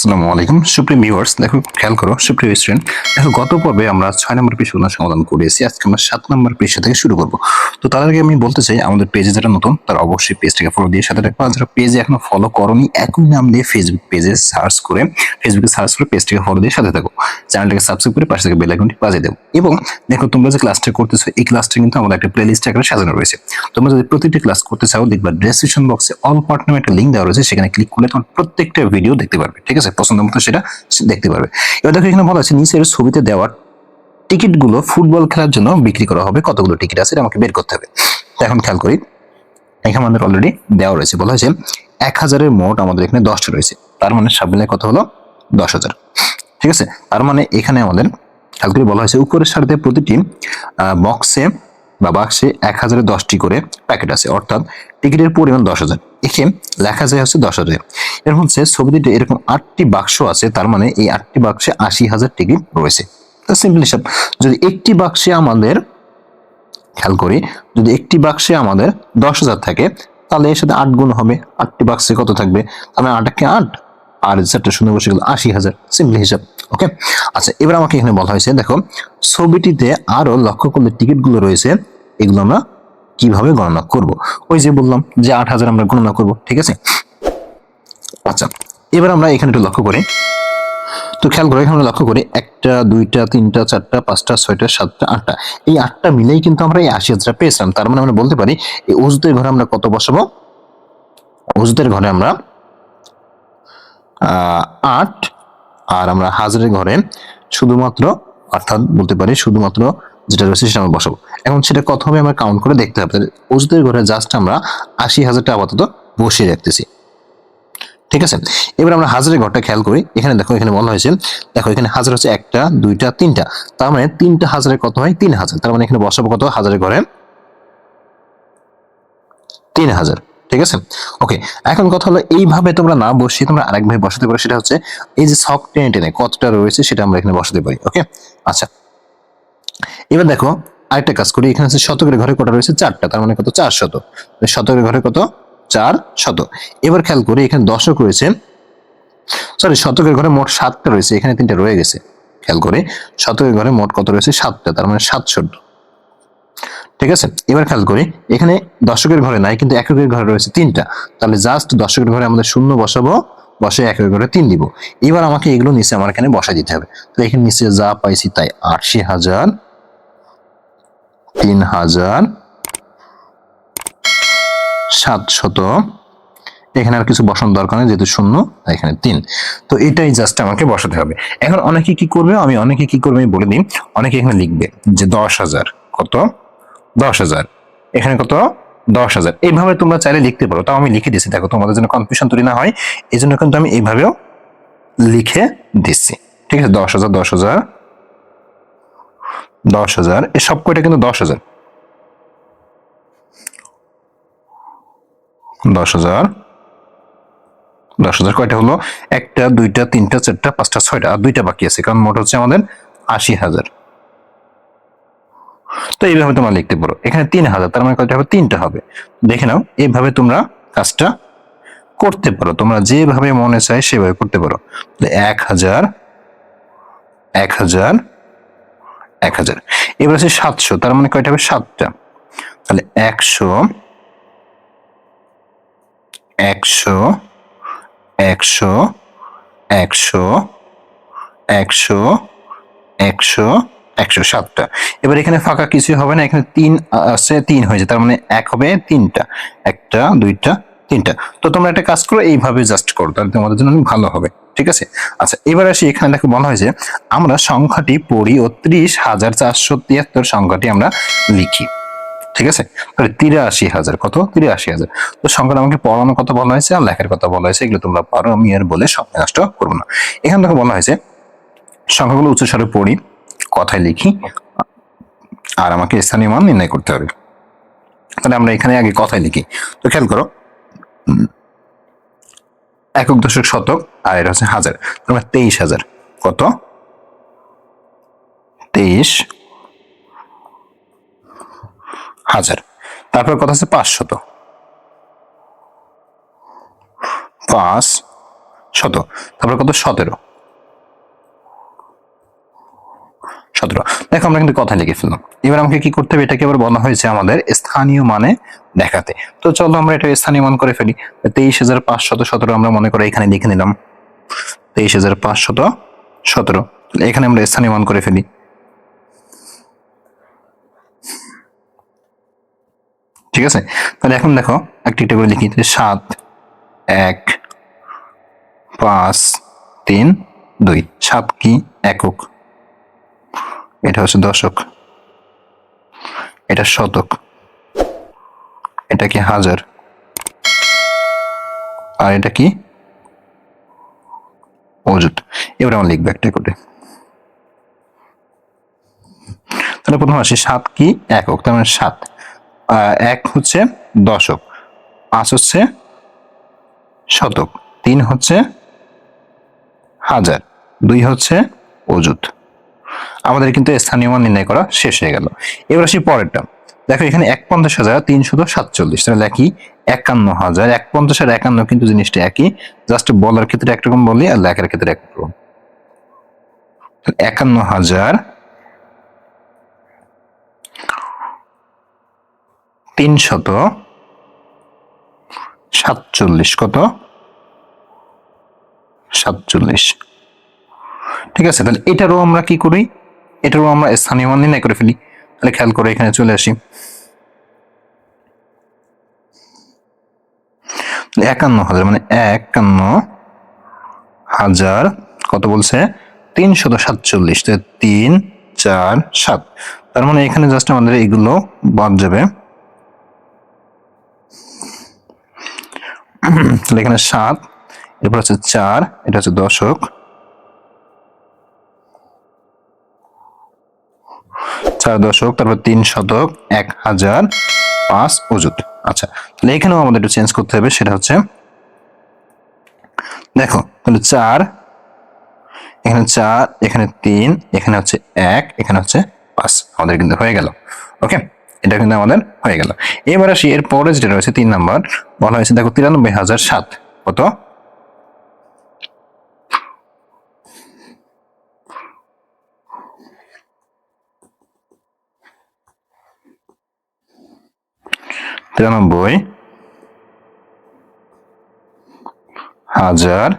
আসসালামু আলাইকুম supreme viewers, দেখো খেয়াল করো সুপ্রিম স্টুডেন্ট, দেখো গত পর্বে আমরা 6 নম্বর পৃষ্ঠাগুলো সমাধান করেছি। আজকে আমরা 7 নম্বর পৃষ্ঠা থেকে শুরু করব। তো তার আগে আমি বলতে চাই, আমাদের পেজে যারা নতুন তারা অবশ্যই পেজটাকে ফলো দিয়ে সাথে রাখবা। আর যারা পেজে এখনো ফলো করোনি, একই নাম দিয়ে ফেসবুকে সার্চ করে পেজটাকে ফলো দিয়ে সাথে থাকো। চ্যানেলটাকে সাবস্ক্রাইব করে পাশে থেকে বেল আইকনটি বাজিয়ে দাও। এবং দেখো তোমরা যে ক্লাসটা করতেছো, এই ক্লাসটা কিন্তু আমাদের একটা প্লেলিস্ট আকারে সাজানো রয়েছে। তোমরা যদি প্রতিটি ক্লাস করতে চাও, দেখবা ডেসক্রিপশন বক্সে অল পার্ট নামে একটা লিংক দেওয়া রয়েছে, সেখানে ক্লিক করলে তোমার প্রত্যেকটা ভিডিও দেখতে পারবে। ঠিক আছে, পছন্দ মতো সেটা দেখতে পারবে। এবার দেখো এখানে বলা আছে নিচের ছবিতে দেওয়ার টিকিটগুলো ফুটবল খেলার জন্য বিক্রি করা হবে। কতগুলো টিকিট আছে এটা আমাকে বের করতে হবে। তো এখন খেয়াল করি, এখানে আমাদের অলরেডি দেওয়া রয়েছে, বলা হয়েছে 1000-এর মোট আমাদের এখানে 10টা রয়েছে। তার মানে সব মিলে কত হলো? 10,000। ঠিক আছে, তার মানে এখানে আমাদের খেয়াল করে বলা হয়েছে উপরের সারিতে প্রতিটি বাক্সে 1000-এর 10টি করে প্যাকেট আছে, অর্থাৎ টিকিটের পরিমাণ 10,000। একে লেখা যায় হচ্ছে 10,000। এর হচ্ছে ছবিটিতে এরকম 8টি বাক্স আছে, তার মানে এই 8টি বাক্সে 80,000 টিকিট রয়েছে। তো সিম্পল হিসাব, যদি একটি বাক্সে আমাদের খেয়াল করি, যদি একটি বাক্সে আমাদের 10,000 থাকে, তাহলে এর সাথে 8 গুণ হবে। 8টি বাক্সে কত থাকবে? তাহলে 8 8 আর 4টা শূন্য বসে গেল 80,000। সিম্পল হিসাব। ওকে, আচ্ছা এবার আমাকে এখানে বলা হয়েছে, দেখো ছবিটিতে আরো লক্ষ্য করলে টিকিটগুলো রয়েছে, এগুলো আমরা কিভাবে গণনা করব? ওই যে বললাম যে 8,000 আমরা গণনা করব। ঠিক আছে, আচ্ছা এবার আমরা এখানে একটু লক্ষ্য করি। তো খেয়াল করে এখানে লক্ষ্য করি, 1টা 2টা 3টা 4টা 5টা 6টা 7টা 8টা, এই 8টা মিলেই কিন্তু আমরা এই 80,000 পেয়েছিলাম। তার মানে আমরা বলতে পারি এই অজুতের ঘরে আমরা কত বসাবো? অজুতের ঘরে আমরা 8, আর আমরা হাজারের ঘরে শুধুমাত্র, অর্থাৎ বলতে পারি শুধুমাত্র যেটা রয়েছে সেটা আমরা বসাবো। এখন সেটা কত হবে আমরা কাউন্ট করে দেখতে হবে। অজুতের ঘরে জাস্ট আমরা 80,000টা আপাতত বসিয়ে রাখতেছি। ঠিক আছে, এবার আমরা হাজারের ঘরটা খেয়াল করি। এখানে দেখো, এখানে বলা হয়েছে, দেখো এখানে হাজার হচ্ছে 1টা 2টা 3টা, তার মানে 3টা হাজারে কত হয়? 3,000। তার মানে এখানে বসাবো কত? হাজারের ঘরে 3,000। ঠিক আছে, ওকে। এখন কথা হলো, এইভাবে তোমরা না বসিয়ে তোমরা আরেকভাবে বসাতে পারো, সেটা হচ্ছে এই যে ছক টেনে টেনে কতটা রয়েছে সেটা আমরা এখানে বসাতে পারি। ওকে, আচ্ছা এবার দেখো আরেকটা কাজ করি। এখানে হচ্ছে শতকের ঘরে কটা রয়েছে? 4টা, তার মানে কত? 400। শতকের ঘরে কত? 400। এবার খেয়াল করি, এখানে দশক রয়েছে, সরি শতকের ঘরে মোট 7টা রয়েছে, এখানে 3টা রয়ে গেছে। খেয়াল করে শতকের ঘরে মোট কত রয়েছে? 7টা, তার মানে 700। ঠিক আছে, এবার খেয়াল করি, এখানে দশকের ঘরে নাই, কিন্তু এককের ঘরে রয়েছে 3টা, তাহলে জাস্ট দশকের ঘরে আমাদের শূন্য বসাবো, বসে একের ঘরে 3 দিব। এবার আমাকে এগুলো নিচে আমার এখানে বসাই দিতে হবে। তো এখানে নিচে যা পাইছি তাই, 80,000, 3,000, 700, এখানে আর কিছু বসানোর দরকার নেই যেহেতু শূন্য, এখানে 3। তো এটাই জাস্ট আমাকে বসাতে হবে। এখন অনেকে কি করবে, আমি বলে দিই। অনেকে এখানে লিখবে যে 10,000, কত? 10,000, এখানে কত? 10,000। এইভাবে তোমরা চাইলে লিখতে পারো, তাও আমি লিখে দিচ্ছি, দেখো তোমাদের জন্য কনফিউশন তৈরি না হয় এই জন্য কিন্তু আমি এইভাবেও লিখে দিচ্ছি। ঠিক আছে, 10,000 10,000 10,000, এই সব কয়টা কিন্তু 10,000 10,000 10,000 কয়টা হলো? 1টা 2টা 3টা 4টা 5টা 6টা, আর 2টা বাকি আছে, কারণ মোট হচ্ছে আমাদের 80,000। তো এইভাবে তোমরা লিখতে পারো। এখানে 3,000, তার মানে কয়টা হবে? 3টা হবে। দেখে নাও, এইভাবে তোমরা কাজটা করতে পারো, তোমরা যেভাবে মনে চায় সেভাবে করতে পারো। 1,000 1,000 1,000, এবার আছে 700, তার মানে কয়টা হবে? 7টা, তাহলে 100 100 100 100 100 100 100, 7টা। এবার এখানে ফাঁকা কিছু হবে না, এখানে 3 আছে, 3 হয়েছে, তার মানে 1 হবে 3টা, 1টা 2টা 3টা। তো তোমরা একটা কাজ করো, এইভাবে জাস্ট করো, তাহলে তোমাদের জন্য ভালো হবে। ঠিক আছে, আচ্ছা এবার আসি, এখানে দেখো বলা হয়েছে আমরা সংখ্যাটি পড়ি ও 30,473 সংখ্যাটি আমরা লিখি। ঠিক আছে, তাহলে 83,000, কত? 83,000। তো সংখ্যাটা আমাকে পড়ানো কথা বলা হয়েছে আর লেখার কথা বলা হয়েছে, এগুলো তোমরা পারো, আমি আর বলে সময় নষ্ট করবো না। এখানে দেখো বলা হয়েছে সংখ্যাগুলো উচ্চস্বরে পড়ি, কথায় লিখি, আর আমাকে স্থানীয় মান নির্ণয় করতে হবে। তাহলে আমরা এখানে আগে কথায় লিখি। তো খেয়াল করো, একক দশক শতক, আর এটা হচ্ছে হাজার, তাহলে 23,000, কত? 23,000। তারপর কথা আছে 500, 5 শত, তারপরে কত 17। দেখো আমরা কিন্তু কথা লিখে ফেললাম। এবার আমাকে কি করতে হবে, এটাকে এবার বলা হয়েছে আমাদের স্থানীয় মানে দেখাতে। তো চলো আমরা এটা স্থানীয় মান করে ফেলি। 23,517 আমরা মনে করে এখানে লিখে নিলাম 23,517। এখানে আমরা স্থানীয় মান করে ফেলি। ঠিক আছে, তাহলে এখন দেখো একটা একটা করে লিখি। 7 1 5 3 2। 7 কি একক, এটা হচ্ছে দশক, এটা শতক, এটা কি হাজার, আর এটা কি অযুত। এবার আমরা লিখবো একটা করে। তাহলে প্রথম আসি 7 কি একক, তার মানে 7। 1 হচ্ছে দশক, 5 হচ্ছে শতক, 3 হচ্ছে হাজার, 2 হচ্ছে অযুত। আমাদের কিন্তু স্থানীয় মান নির্ণয় করা শেষ হয়ে গেল। এবার আসি পরেরটা। দেখো এখানে 51,347, তাহলে লিখি 51,000। 51 আর 51 কিন্তু জিনিসটা একই, জাস্ট বলার ক্ষেত্রে একরকম বলি আর লেখার ক্ষেত্রে একরকম। 51,347 কত 47। ঠিক আছে, তাহলে এটারও আমরা কি করি, এটারও আমরা স্থানীয় মান নির্ণয় করে ফেলি। তাহলে খেয়াল করে এখানে চলে আসি। 51,000 মানে 51,000 কত বলছে 347, 3 4 7। তার মানে এখানে জাস্ট আমাদের এগুলো বাদ যাবে। তাহলে এখানে 7, এরপর হচ্ছে 4, এটা হচ্ছে দশক, 4 দশক, তারপর 3 শতক, 1,000, 5 অযুত। আচ্ছা, তাহলে এখানেও আমাদের একটু চেঞ্জ করতে হবে, সেটা হচ্ছে দেখো তাহলে 4, এখানে 4, এখানে 3, এখানে হচ্ছে 1, এখানে হচ্ছে 5, আমাদের কিন্তু হয়ে গেল। ওকে, এটা কিন্তু আমাদের হয়ে গেল। এবার আসি এর পরে যেটা রয়েছে 3 নাম্বার, বলা হয়েছে দেখো 93,007 কত, তিরানব্বই হাজার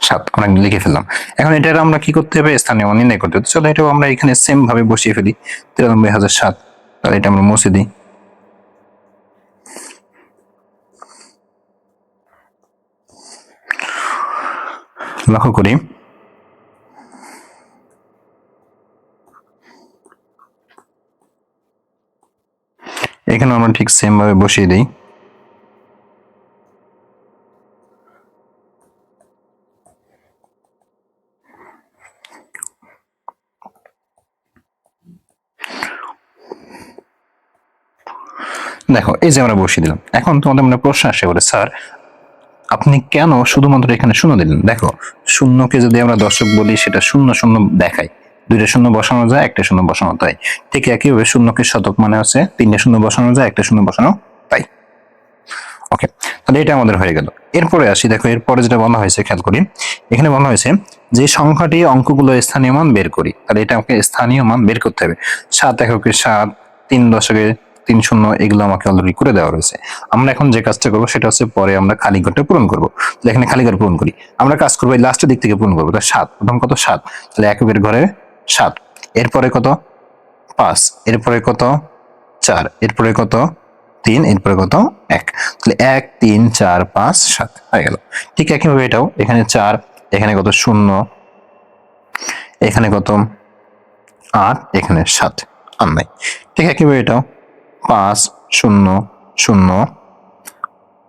7 আমরা লিখে ফেললাম। এখন এটা আমরা কি করতে হবে, স্থানীয় মান নির্ণয় করতে হবে। চলো এটাও আমরা এখানে সেম ভাবে বসিয়ে ফেলি 93,007। তাহলে এটা আমরা মুছে দিই। লক্ষ্য করি এখানে আমরা ঠিক সেম ভাবে বসিয়ে দিই। দেখো এই যে আমরা বসিয়ে দিলাম। এখন তোমাদের মনে প্রশ্ন আসে বলে, স্যার আপনি কেন শুধুমাত্র এখানে শূন্য দিলেন? দেখো শূন্যকে যদি আমরা দশক বলি, সেটা শূন্য শূন্য দেখায়, 2টা শূন্য বসানো যায়, 1টা শূন্য বসানো তাই। ঠিক একইভাবে শূন্যকে শতক মানে আছে 3টা শূন্য বসানো যায়, 1টা শূন্য বসানো তাই। ওকে, তাহলে এটা আমাদের হয়ে গেল। এরপরে আসি, দেখো এরপরে যেটা বলা হয়েছে খেয়াল করি, এখানে বলা হয়েছে যে সংখ্যাটি অঙ্কগুলো স্থানীয় মান বের করি। তাহলে এটা আমাকে স্থানীয় মান বের করতে হবে। 7 এককে 7, 3 দশকে 3 শূন্য, এগুলো আমাকে অলরেডি করে দেওয়া রয়েছে। আমরা এখন যে কাজটা করবো সেটা হচ্ছে পরে আমরা খালি ঘরটা পূরণ করবো। তাহলে এখানে খালি ঘর পূরণ করি, আমরা কাজ করবো এই লাস্টের দিক থেকে পূরণ করবো। তাহলে 7, প্রথম কত 7, তাহলে এককের ঘরে 7, এরপরে কত 5, এরপরে কত 4, এরপরে কত 3, এরপরে কত 1। তাহলে 1 3 4 5 7 হয়ে গেল। ঠিক একইভাবে এটাও, এখানে 4, এখানে কত 0, এখানে কত 8, এখানে 7 আর নাই। ঠিক একইভাবে এটাও 5 0 0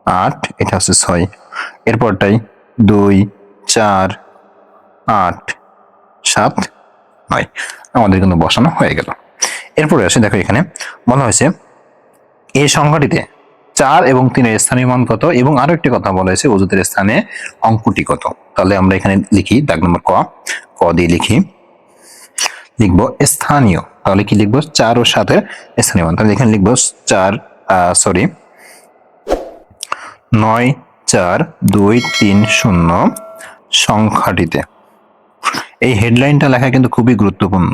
8, এটা হচ্ছে 6, এরপরটাই 2 4 8 7 9, আমাদের কিন্তু বসানো হয়ে গেল। এরপরে আসে, দেখো এখানে বলা হয়েছে এই সংখ্যাটিতে 4 এবং 3 এর স্থানীয় মান কত, এবং আরো একটি কথা বলা হয়েছে অযুতের স্থানে অঙ্কটি কত। তাহলে আমরা এখানে লিখি দাগ নম্বর ক দিয়ে লিখবো স্থানীয়। তাহলে কি লিখবো 4 ও 7 এর স্থানীয় মান। তাহলে এখানে লিখবো 4 9 4230 সংখ্যাটিতে। এই হেডলাইনটা লেখা কিন্তু খুবই গুরুত্বপূর্ণ।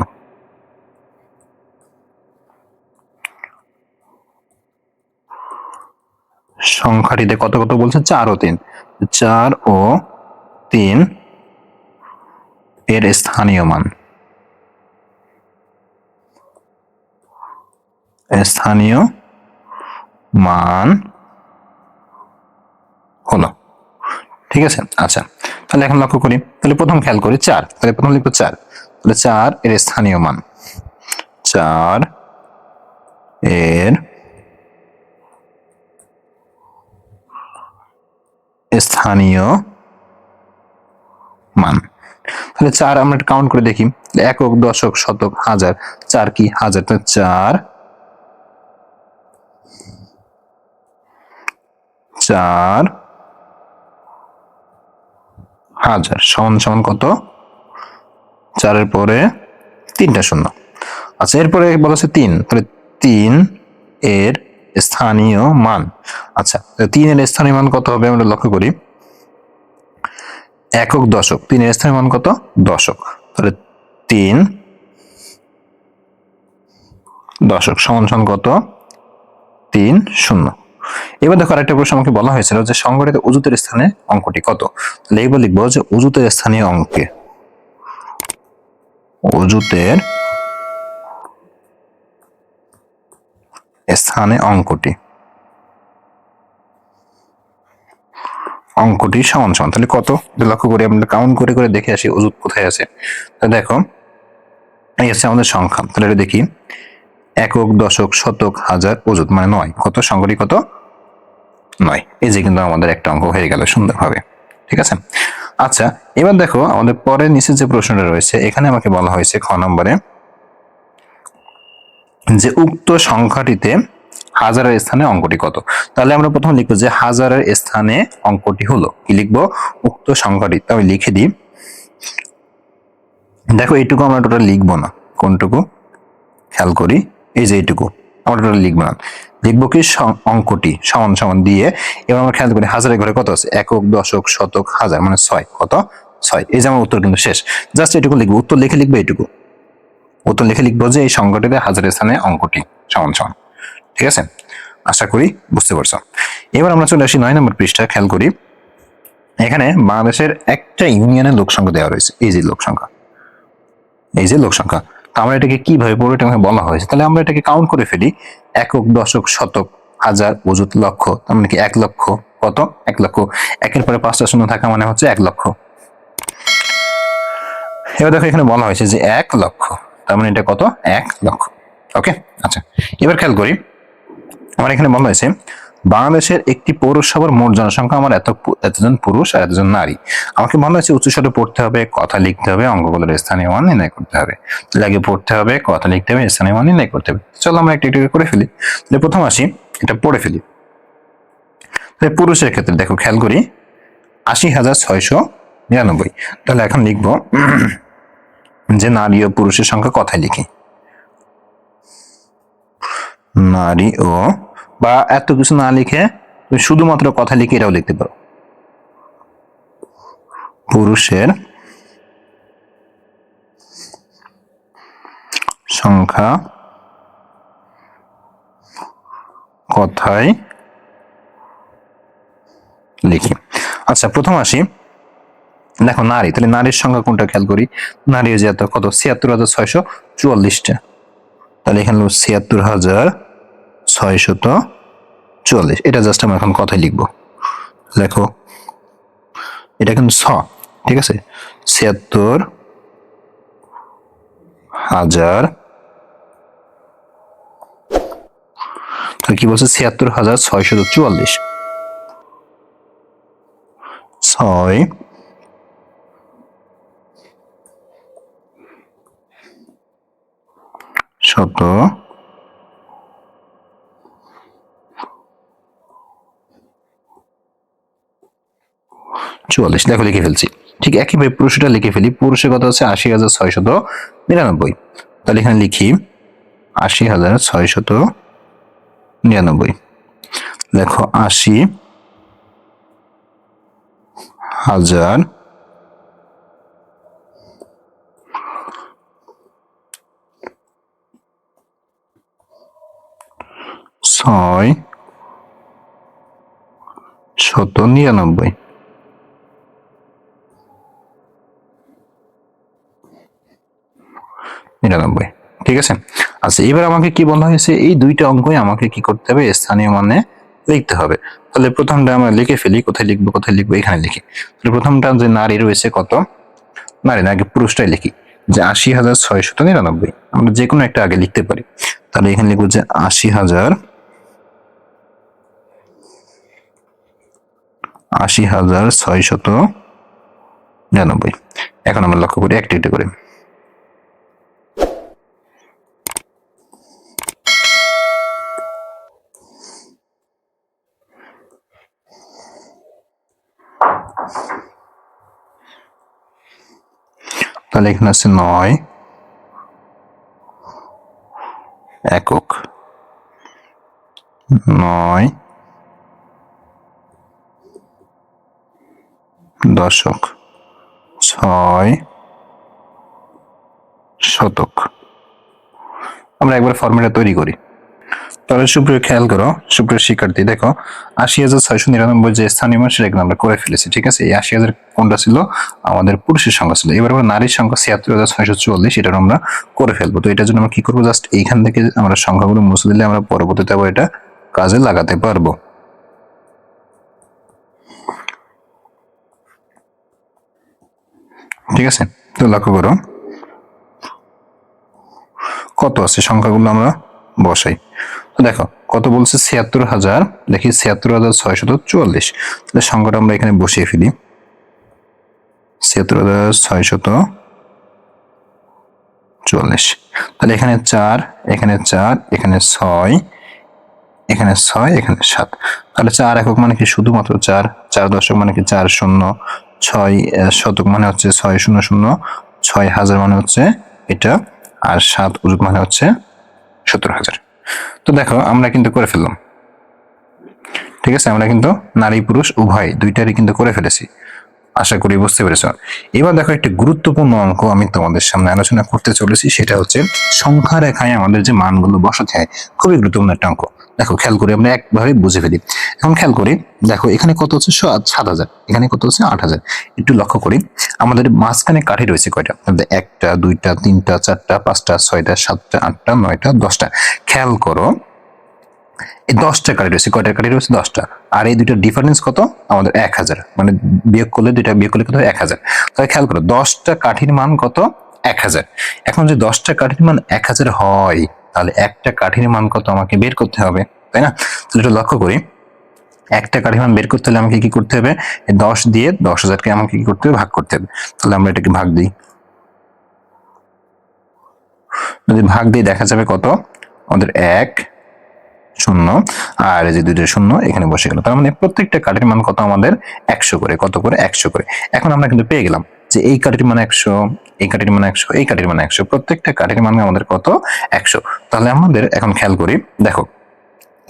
সংখ্যাটিতে কত কত বলছে? 4 ও 3। 4 ও 3 এর স্থানীয় মান, স্থানীয় মান হলো। ঠিক আছে, আচ্ছা তাহলে এখন লক্ষ্য করি, তাহলে প্রথম খেয়াল করি 4, তাহলে প্রথম লিখবো 4, তাহলে 4 এর স্থানীয় মান, 4 এর স্থানীয় মান। তাহলে 4 আমরা কাউন্ট করে দেখি, একক, দশক, শতক, হাজার। 4 কি? হাজার। 4 হাজার সমান সমান কত? 4 এর পরে 3টা শূন্য। আচ্ছা, এরপরে বলেছে 3, তাহলে 3 এর স্থানীয় মান। আচ্ছা, 3 এর স্থানীয় মান কত হবে আমরা লক্ষ্য করি, একক, দশক। 3 এর স্থানীয় মান কত? দশক। তাহলে 3 দশক সমান সমান কত? 3 শূন্য। এবার দেখো আরেকটা প্রশ্ন আমাকে বলা হয়েছিল যে সংগঠিত অযুতের স্থানে অঙ্কটি কত। তাহলে এইবার লিখবো যে অযুতের স্থানীয় অঙ্কে, অযুতের স্থানে অঙ্কটি, অঙ্কটি সমান সমান তাহলে কত লক্ষ্য করি, আমরা কাউন্ট করে করে দেখে আসি অযুত কোথায় আছে। তাহলে দেখো এই হচ্ছে আমাদের সংখ্যা, তাহলে এটা দেখি, একক, দশক, শতক, হাজার, অযুত মানে 9। কত? সংখ্যাটি কত? 9। এই যে কিন্তু আমাদের একটা অঙ্ক হয়ে গেল সুন্দরভাবে। ঠিক আছে, আচ্ছা এবার দেখো আমাদের পরের নিচে যে প্রশ্নটা রয়েছে, এখানে আমাকে বলা হয়েছে খ নম্বরে যে উক্ত সংখ্যাটিতে হাজারের স্থানে অঙ্কটি কত। তাহলে আমরা প্রথম লিখবো যে হাজারের স্থানে অঙ্কটি হলো, কি লিখবো? উক্ত সংখ্যাটি। আমি লিখে দিই, দেখো এইটুকু আমরা টোটাল লিখবো না, কোনটুকু খেয়াল করি, এই যে এইটুকু আমরা টোটাল লিখবো না, লিখবো কি অঙ্কটি সমান সমান দিয়ে। এবার আমরা খেয়াল করি হাজারের ঘরে কত আছে? একক, দশক, শতক, হাজার মানে 6। কত? 6। এই যে আমার উত্তর কিন্তু শেষ, জাস্ট এটুকু লিখবো, উত্তর লিখে লিখবো এইটুকু, উত্তর লিখে লিখবো যে এই সংখ্যাটিতে হাজারের স্থানে অঙ্কটি সমান সমান। ঠিক আছে, আশা করি বুঝতে পারছো। এবার আমরা চলে আসি 9 নম্বর পৃষ্ঠা, খেয়াল করি এখানে বাংলাদেশের একটা ইউনিয়নের লোক সংখ্যা দেওয়া রয়েছে, এই যে লোক সংখ্যা, এই যে লোক সংখ্যা। তো আমরা এটাকে কিভাবে পড়বো এটা আমাকে বলা হয়েছে, তাহলে আমরা এটাকে কাউন্ট করে ফেলি, একক, দশক, শতক, হাজার, অযুত, লক্ষ। তার মানে কি 1 লক্ষ। কত? 1 লক্ষ। একের পরে 5টা শূন্য থাকা মানে হচ্ছে 1 লক্ষ। এবার দেখো এখানে বলা হয়েছে যে 1 লক্ষ, তার মানে এটা কত? 1 লক্ষ। ওকে, আচ্ছা এবার খেয়াল করি আমার এখানে বলা হয়েছে বাংলাদেশের একটি পৌরসভার মোট জনসংখ্যা আমার এতজন পুরুষ আর এতজন নারী। আমাকে বলা হয়েছে উচ্চস্বরে পড়তে হবে, কথা লিখতে হবে, অঙ্কগুলোর স্থানীয় মান নির্ণয় করতে হবে। আগে পড়তে হবে, কথা লিখতে হবে, স্থানীয় মান নির্ণয় করতে হবে। চলো আমরা একটা একটু করে ফেলি। তাহলে প্রথম আসি, এটা পড়ে ফেলি। তাহলে পুরুষের ক্ষেত্রে দেখো খেয়াল করি 80,699। তাহলে এখন লিখবো যে নারী ও পুরুষের সংখ্যা কথায় লিখি, নারী ও, বা এত কিছু না লিখে তুমি শুধুমাত্র কথা লিখে এটাও লিখতে পারো, পুরুষের সংখ্যা কথায় লিখি। আচ্ছা প্রথম আসি, দেখো নারী, তাহলে নারীর সংখ্যা কোনটা খেয়াল করি, নারী যে এত কত? 76,644টা। তাহলে এখানে 76,644, এটা জাস্ট আমরা এখন কথায় লিখবো। দেখো এটা কিন্তু ঠিক আছে, 76,000, কি বলছে? 76,644, 6 শত 44। দেখো লিখে ফেলছি। ঠিক একইভাবে পুরুষটা লিখে ফেলি, পুরুষের কথা হচ্ছে 80,699। তাহলে এখানে লিখি 80,699। দেখো 80 হাজার 699। ঠিক আছে। আচ্ছা, এবার আমাকে কি বলা হয়েছে, এই দুইটা অঙ্কই আমাকে কি করতে হবে, স্থানীয় মানে লিখতে হবে। তাহলে প্রথমটা আমরা লিখে ফেলি, কোথায় লিখবো এখানে লিখি। তাহলে প্রথমটা যে নারী রয়েছে কত, নারী না, আগে পুরুষটাই লিখি, যে ৮০,৬৯৯। আমরা যে কোনো একটা আগে লিখতে পারি। তাহলে এখানে লিখবো যে ৮০,৬৯৯। এখন আমরা লক্ষ্য করি একটা একটা করে। তাহলে এখানে আছে ৯ একক, ৯ দশক, ৬ শতক। আমরা একবার ফর্মুলা তৈরি করি। তাহলে সুপ্রিয় খেয়াল করো, সুপ্রিয় শিক্ষার্থী দেখো, ৮০,৬৯৯ যে স্থানীয় মান সেটা আমরা করে ফেলেছি। ঠিক আছে, এই ৮০,০০০ কোনটা ছিল, আমাদের পুরুষের সংখ্যা ছিল। এবার আমরা নারীর সংখ্যা ৭৬,৬৪৪, এটা আমরা করে ফেলবো। তো এটার জন্য আমরা কি করবো, জাস্ট এইখান থেকে আমরা সংখ্যাগুলো মুছে দিলে আমরা পরবর্তীতে আবার এটা কাজে লাগাতে পারবো। ঠিক আছে, তো লক্ষ্য করো কত আছে, সংখ্যাগুলো আমরা বসাই। তো দেখো কত বলছে, ৭৬,০০০, দেখি ৭৬,৬৪৪। তাহলে সংখ্যাটা আমরা এখানে বসিয়ে ফেলি, ৭৬,৬৪৪। তাহলে এখানে ৪, এখানে ৪, এখানে ৬, এখানে ৬, এখানে ৭। তাহলে ৪ একক মানে কি, শুধুমাত্র ৪, ৪ দশক মানে কি ৪ শূন্য, ৬ শতক মানে হচ্ছে ৬০০, ৬,০০০ মানে হচ্ছে এটা, আর ৭ অযুগ মানে হচ্ছে ৭০,০০০। তো দেখো আমরা কিন্তু করে ফেললাম। ঠিক আছে, আমরা কিন্তু নারী পুরুষ উভয় দুইটারই কিন্তু করে ফেলেছি। আশা করি বুঝতে পেরেছ। এবার দেখো একটা গুরুত্বপূর্ণ অঙ্ক আমি তোমাদের সামনে আলোচনা করতে চলেছি, সেটা হচ্ছে সংখ্যা রেখায় আমাদের যে মানগুলো বসাতে হয়। খুবই গুরুত্বপূর্ণ একটা অঙ্ক। দেখো খেয়াল করে আমরা একভাবে বুঝে ফেলি। এখন খেয়াল করি, দেখো এখানে কত হচ্ছে ৭,০০০, এখানে কত হচ্ছে ৮,০০০। একটু লক্ষ্য করি, আমাদের মাঝখানে কাঠি রয়েছে কয়টা, একটা, দুইটা, তিনটা, চারটা, পাঁচটা, ছয়টা, সাতটা, আটটা, নয়টা, ১০টা। খেয়াল করো এই ১০টা কাঠি রয়েছে, কয়টা কাঠি রয়েছে, ১০টা। আর এই দুইটার ডিফারেন্স কত, আমাদের ১,০০০, মানে বিয়োগ করলে, দুইটা বিয়োগ করলে কত হয়, ১,০০০। তাহলে খেয়াল করো ১০টা কাঠির মান কত, ১,০০০। এখন যদি ১০টা কাঠির মান ১,০০০ হয়, তাহলে একটা কাঠির মান কত আমাকে বের করতে হবে, তাই না? তাহলে একটু লক্ষ্য করি, একটা কাঠির মান বের করতে হলে আমাকে কি করতে হবে, ১০ দিয়ে ১০,০০০কে আমাকে কি করতে হবে, ভাগ করতে হবে। তাহলে আমরা এটাকে ভাগ দিই, যদি ভাগ দিই দেখা যাবে কত, আমাদের ১ শূন্য, আর এই যে দুইটা শূন্য এখানে বসে গেল। তার মানে প্রত্যেকটা কাঠের মান কত, আমাদের ১০০ করে, কত করে, ১০০ করে। এখন আমরা কিন্তু পেয়ে গেলাম যে এই কাঠের মান ১০০, এই কাঠের মান ১০০, এই কাঠের মান ১০০, প্রত্যেকটা কাঠের মান আমাদের কত, ১০০। তাহলে আমাদের এখন খেয়াল করি, দেখো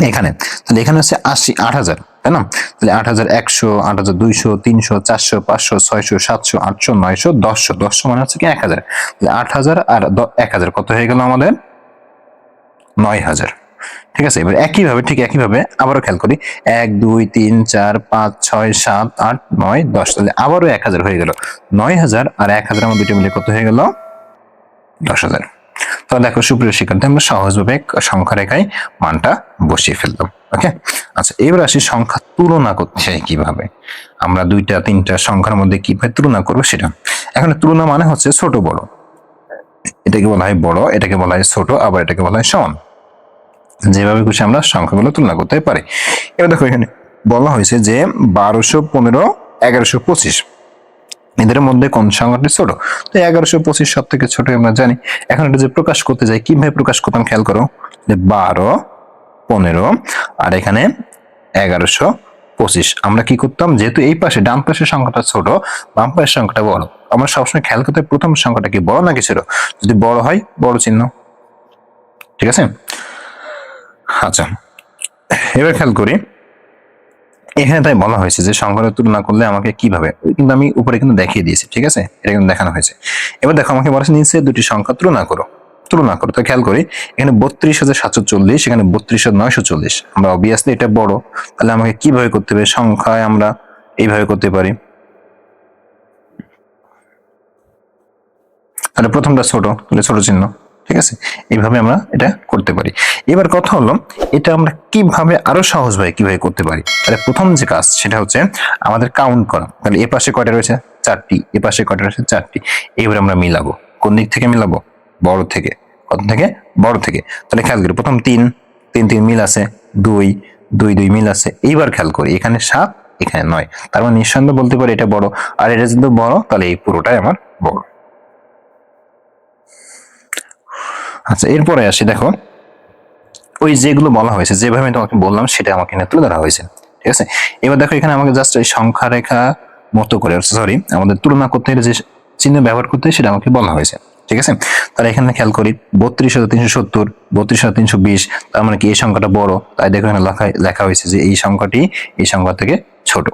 এখানে, তাহলে এখানে হচ্ছে ৮০,০০০, তাই না? তাহলে ৮,০০০, ১০০, ৮,২০০, ৩০০, ৪০০, ৫০০, ৬০০, ৭০০, ৮০০, ৯০০, ১০০, ১০০ মানে হচ্ছে কি ১,০০০। তাহলে ৮,০০০ আর ১,০০০ কত হয়ে গেল আমাদের, ৯,০০০। ঠিক আছে, এবার ঠিক একইভাবে আবারও খেয়াল করি, ১ ২ ৩ ৪ ৫ ৬ ৭ ৮ ৯ ১০, তাহলে আবারও ১,০০০ হয়ে গেল। ৯,০০০ আর ১,০০০ আমার দুইটা মিলে কত হয়ে গেল, ১০,০০০। তাহলে দেখো সুপ্রিয় শিক্ষার্থী, আমরা সহজভাবে সংখ্যা রেখায় মানটা বসিয়ে ফেললাম। ওকে, আচ্ছা এবার আসি সংখ্যা তুলনা করতে হয় কিভাবে, আমরা দুইটা তিনটা সংখ্যার মধ্যে কিভাবে তুলনা করবো সেটা। এখন তুলনা মানে হচ্ছে ছোট বড়, এটাকে বলা হয় বড়, এটাকে বলা হয় ছোট, আবার এটাকে বলা হয় সমান। যেভাবে খুশি আমরা সংখ্যাগুলো তুলনা করতে পারি। এবার দেখো এখানে বলা হয়েছে যে ১২১৫, ১১২৫, এদের মধ্যে কোন সংখ্যাটি ছোট। তো ১১২৫ সব থেকে ছোট আমরা জানি। এখন এটা যে প্রকাশ করতে যাই, কিভাবে প্রকাশ করতাম খেয়াল করো, যে ১২, ১৫ আর এখানে ১১২৫। আমরা কি করতাম, যেহেতু এই পাশে ডান পাশের সংখ্যাটা ছোট, বাম পাশের সংখ্যাটা বড়, আমরা সবসময় খেয়াল করতে প্রথম সংখ্যাটা কি বড় নাকি ছোট, যদি বড় হয় বড় চিহ্ন। ঠিক আছে, আচ্ছা এবার খেয়াল করি, এখানে তাই বলা হয়েছে যে সংখ্যাটা তুলনা করলে আমাকে কিভাবে, কিন্তু আমি উপরে কিন্তু দেখিয়ে দিয়েছি, ঠিক আছে, এটা কিন্তু দেখানো হয়েছে। এবার দেখো আমাকে বলেছে নিচে দুটি সংখ্যা তুলনা করো, তুলনা করো। তো খেয়াল করি এখানে 32,740, এখানে 32,940। আমরা অবভিয়াসলি এটা বড়, তাহলে আমাকে কিভাবে করতে হবে, সংখ্যায় আমরা এইভাবে করতে পারি। তাহলে প্রথমটা ছোট, তাহলে ছোট চিহ্ন, ঠিক আছে, এইভাবে আমরা এটা করতে পারি। এবার কথা হলো এটা আমরা কিভাবে আরো সহজভাবে কিভাবে করতে পারি। তাহলে প্রথম যে কাজ সেটা হচ্ছে আমাদের কাউন্ট করা। তাহলে এ পাশে কয়টা রয়েছে, 4টি, এ পাশে কয়টা রয়েছে, 4টি। এইবার আমরা মিলাবো, কোন দিক থেকে মিলাবো, বড় থেকে। কত থেকে, বড় থেকে। তাহলে খেয়াল করি প্রথম 3, 3 3 মিল আছে, 2 2 2 মিল আছে। এইবার খেয়াল করি এখানে 7, এখানে 9, তার মানে নিঃসন্দেহে বলতে পারি এটা বড়। আর এটা যদি বড় তাহলে এই পুরোটাই আমার বড়। আচ্ছা এরপরে আসি, দেখো ওই যেগুলো বলা হয়েছে যেভাবে আমি তোমাকে বললাম সেটা আমাকে এখানে তুলে ধরা হয়েছে, ঠিক আছে। এবার দেখো এখানে আমাকে জাস্ট এই সংখ্যা রেখা মতো করে, সরি, আমাদের তুলনা করতে হলে যে চিহ্ন ব্যবহার করতে হয় সেটা আমাকে বলা হয়েছে, ঠিক আছে। তাহলে এখানে খেয়াল করি 32,370, 32,320, তার মানে কি এই সংখ্যাটা বড়, তাই দেখো এখানে লেখা লেখা হয়েছে যে এই সংখ্যাটি এই সংখ্যা থেকে ছোট,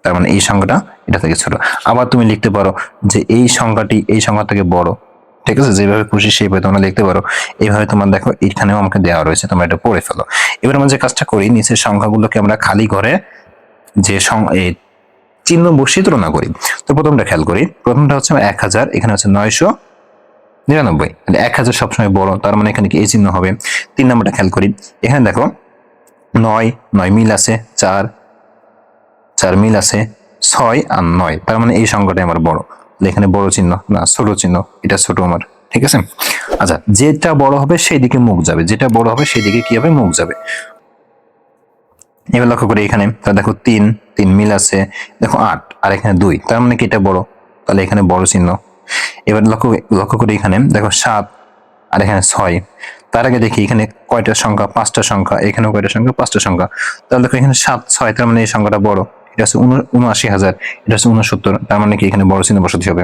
তার মানে এই সংখ্যাটা এটা থেকে ছোট। আবার তুমি লিখতে পারো যে এই সংখ্যাটি এই সংখ্যা থেকে বড়, ঠিক আছে, যেভাবে খুশি সেইভাবে তোমরা লিখতে পারো। এইভাবে তোমার দেখো এখানেও আমাকে দেওয়া রয়েছে, তোমরা এটা পড়ে ফেলো। এবার আমরা যে কাজটা করি নিচের সংখ্যাগুলোকে আমরা খালি ঘরে যে চিহ্ন বসিয়ে তুলনা করি। তো প্রথমটা খেয়াল করি, প্রথমটা হচ্ছে 1,000, এখানে হচ্ছে 999, 1,000 সবসময় বড়, তার মানে এখানে কি এই চিহ্ন হবে। 3 নম্বরটা খেয়াল করি, এখানে দেখো 9 9 মিল আছে, 4 4 মিল আছে, 6 আর 9, তার মানে এই সংখ্যাটাই আমার বড়। এখানে বড় চিহ্ন না ছোট চিহ্ন, এটা ছোট আমার, ঠিক আছে। আচ্ছা যেটা বড় হবে সেই দিকে মুখ যাবে, যেটা বড় হবে সেই দিকে কি হবে, মুখ যাবে। এবার লক্ষ্য করি এখানে, তা দেখো 3 3 মিল আছে, দেখো 8 আর এখানে 2, তার মানে কি এটা বড়, তাহলে এখানে বড় চিহ্ন। এবার লক্ষ্য লক্ষ্য করি এখানে দেখো 7 আর এখানে 6, তার আগে দেখি এখানে কয়টা সংখ্যা, 5টা সংখ্যা, এখানেও কয়টা সংখ্যা, 5টা সংখ্যা। তাহলে দেখো এখানে 7 6, তার মানে এই সংখ্যাটা বড়, এটা হচ্ছে 79,000, এটা হচ্ছে 69, তার মানে কি এখানে বড় চিহ্ন বসাতে হবে।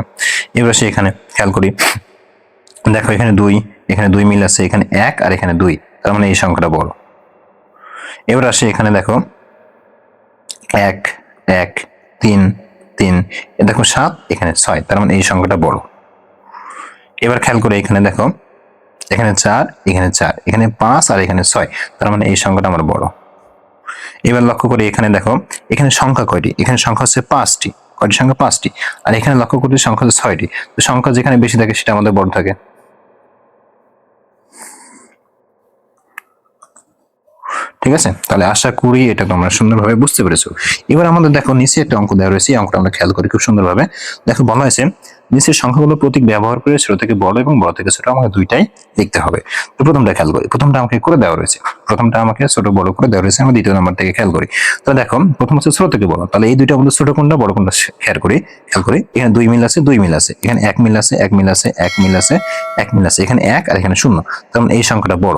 এবার সে এখানে খেয়াল করি, দেখো এখানে 2, এখানে 2 মিল আছে, এখানে 1 আর এখানে 2, তার মানে এই সংখ্যাটা বড়। এবার আসে এখানে দেখো 1 1 3 3, দেখো 7 এখানে 6, তার মানে এই সংখ্যাটা বড়। এবার খেয়াল করে এখানে দেখো এখানে 4 এখানে 4, এখানে 5 আর এখানে 6, তার মানে এই সংখ্যাটা আমার বড়। এবার লক্ষ্য করি এখানে দেখো এখানে সংখ্যা কয়টি, এখানে সংখ্যা হচ্ছে 5টি, কয়টি সংখ্যা, 5টি। আর এখানে লক্ষ্য করি সংখ্যা হচ্ছে 6টি, তো সংখ্যা যেখানে বেশি থাকে সেটা আমাদের বড় থাকে। ঠিক আছে, তাহলে আশা করি এটা তোমরা সুন্দরভাবে বুঝতে পেরেছো। এবার আমাদের দেখো নিচে একটা অঙ্ক দেওয়া রয়েছে, অঙ্কটা আমরা খেয়াল করি খুব সুন্দরভাবে। দেখো বলা হয়েছে নিচের সংখ্যাগুলো প্রতীক ব্যবহার করে ছোট থেকে বড় এবং বড় থেকে ছোট আমাকে দুইটাই লিখতে হবে। তো প্রথমটা খেয়াল করি, প্রথমটা আমাকে করে দেওয়া রয়েছে, প্রথমটা আমাকে ছোট বড় করে দেওয়া রয়েছে। আমি দ্বিতীয় নম্বর থেকে খেয়াল করি, তো দেখো প্রথম হচ্ছে ছোট থেকে বড়, তাহলে এই দুইটা বলতে ছোট কোনটা বড় কোনটা খেয়াল করি। খেয়াল করি এখানে 2 মিল আছে, 2 মিল আছে, এখানে 1 মিল আছে, 1 মিল আছে, 1 মিল আছে, 1 মিল আছে, এখানে 1 আর এখানে 0, তার মানে এই সংখ্যাটা বড়,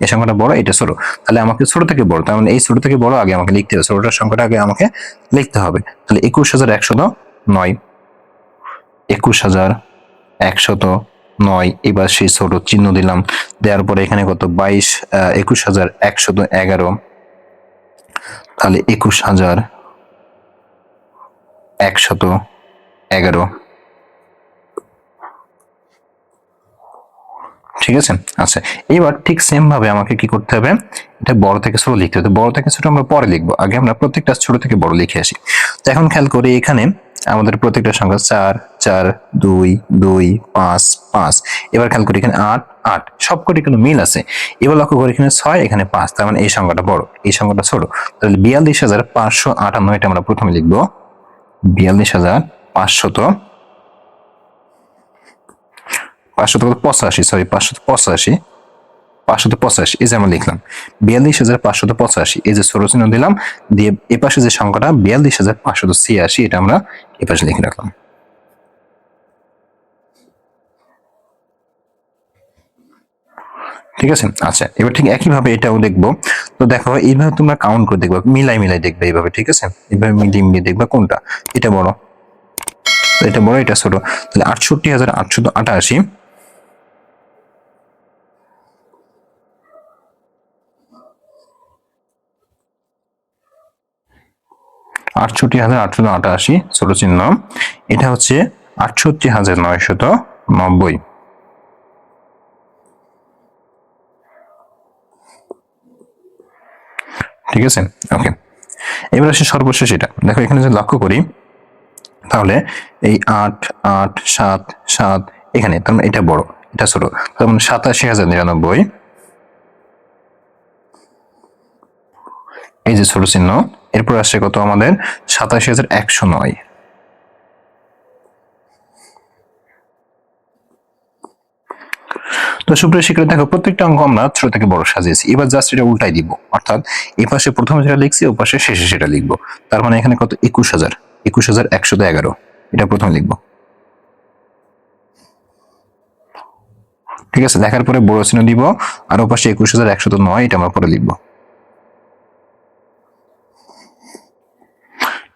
এই সংখ্যাটা বড়, এটা ছোট। তাহলে আমাকে ছোট থেকে বড়, তার মানে এই ছোট থেকে বড় আগে আমাকে লিখতে হবে, ছোটটার সংখ্যাটা আগে আমাকে লিখতে হবে। তাহলে 21,109, 21,109। এবার সেই ছোট চিহ্ন দিলাম, দেওয়ার পরে এখানে কত 22, 21,111, তাহলে 21,111, ঠিক আছে। আচ্ছা এবার ঠিক সেম ভাবে আমাকে কি করতে হবে, এটা বড় থেকে ছোট লিখতে হবে। বড় থেকে ছোট আমরা পরে লিখবো, আগে আমরা প্রত্যেকটা ছোট থেকে বড় লিখে আসি। তো এখন খেয়াল করি এখানে আমাদের প্রত্যেকটা সংখ্যা 4 4 2 2 5 5। এবার খেয়াল করি এখানে 8 8, সবকটি কিন্তু মিল আছে। এবার লক্ষ্য করি এখানে 6 এখানে 5, তার মানে এই সংখ্যাটা বড়, এই সংখ্যাটা ছোট। তাহলে 42,558 এটা আমরা প্রথমে লিখবো, 42,500 585, সরি 585, 585, এই যে আমরা লিখলাম 42,585, এই যে ছোট চিহ্ন দিলাম, দিয়ে এপাশে যে সংখ্যাটা 42,586 এটা আমরা এপাশে লিখে রাখলাম। ঠিক আছে। আচ্ছা এবার ঠিক একইভাবে এটাও দেখবো। তো দেখো এইভাবে তোমরা কাউন্ট করে দেখবে, মিলাই মিলাই দেখবে এইভাবে, ঠিক আছে, এইভাবে মিলিয়ে মিলিয়ে দেখবা কোনটা এটা বড়, এটা বড় এটা ছোট। তাহলে 68,888, 68,888 ছোট চিহ্ন, এটা হচ্ছে 68,990। ঠিক আছে, ওকে। এবার আসে সর্বশেষ এটা দেখো, এখানে যদি লক্ষ্য করি তাহলে এই 8,8,7,7 এখানে, তার মানে এটা বড় এটা ছোট, তার মানে 87,099। এই যে ছোট চিহ্ন, এরপর আসছে কত আমাদের 87,109। তো সুপ্রিয় শিক্ষার্থী দেখো, প্রত্যেকটা অঙ্ক আমরা ছোট থেকে বড় সাজিয়েছি। এবার জাস্ট এটা উল্টাই দিব, অর্থাৎ এই পাশে প্রথমে যেটা লিখছি ও পাশে শেষে সেটা লিখবো। তার মানে এখানে কত 21,111, এটা প্রথমে লিখবো। ঠিক আছে, লেখার পরে বড় চিহ্ন দিব, আর ও পাশে 21,109 এটা আমরা পরে লিখবো।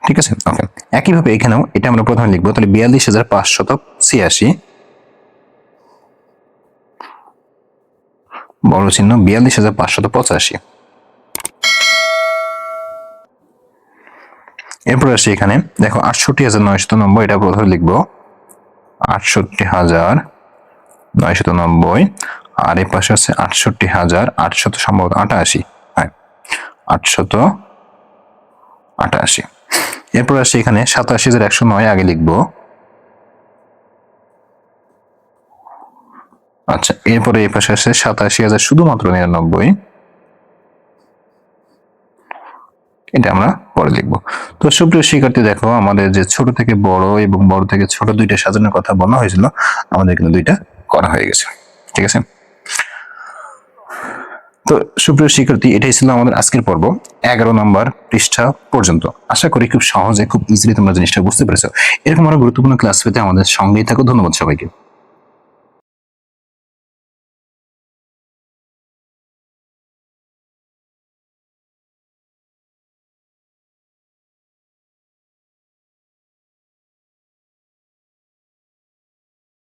ঠিক আছে, ওকে। একইভাবে এখানেও এটা আমরা প্রথমে লিখবো, তাহলে 42,586, বড় চিহ্ন 42,585। এরপর আসি এখানে দেখো 68,990, এটা প্রথমে লিখবো 68,990, আর এই পাশে আছে 68,800 সম্ভবত 88, হ্যাঁ 888। এরপর আসি এখানে 87,109 আগে লিখবো। আচ্ছা, এরপরে এই পাশে আছে 87,000 শুধুমাত্র 99, এটা আমরা পরে লিখবো। তো সুপ্রিয় শিক্ষার্থী দেখো, আমাদের যে ছোট থেকে বড় এবং বড় থেকে ছোট দুইটা সাজানোর কথা বলা হয়েছিল, আমাদের কিন্তু দুইটা করা হয়ে গেছে। ঠিক আছে, তো সুপ্রিয় শিক্ষার্থী এটাই ছিল আমাদের আজকের পর্ব 11 নম্বর পৃষ্ঠা পর্যন্ত। আশা করি খুব সহজে খুব ইজিলি তোমরা জিনিসটা বুঝতে পেরেছো। এরকম আরো গুরুত্বপূর্ণ ক্লাস পেতে আমাদের সঙ্গেই থাকো। ধন্যবাদ সবাইকে।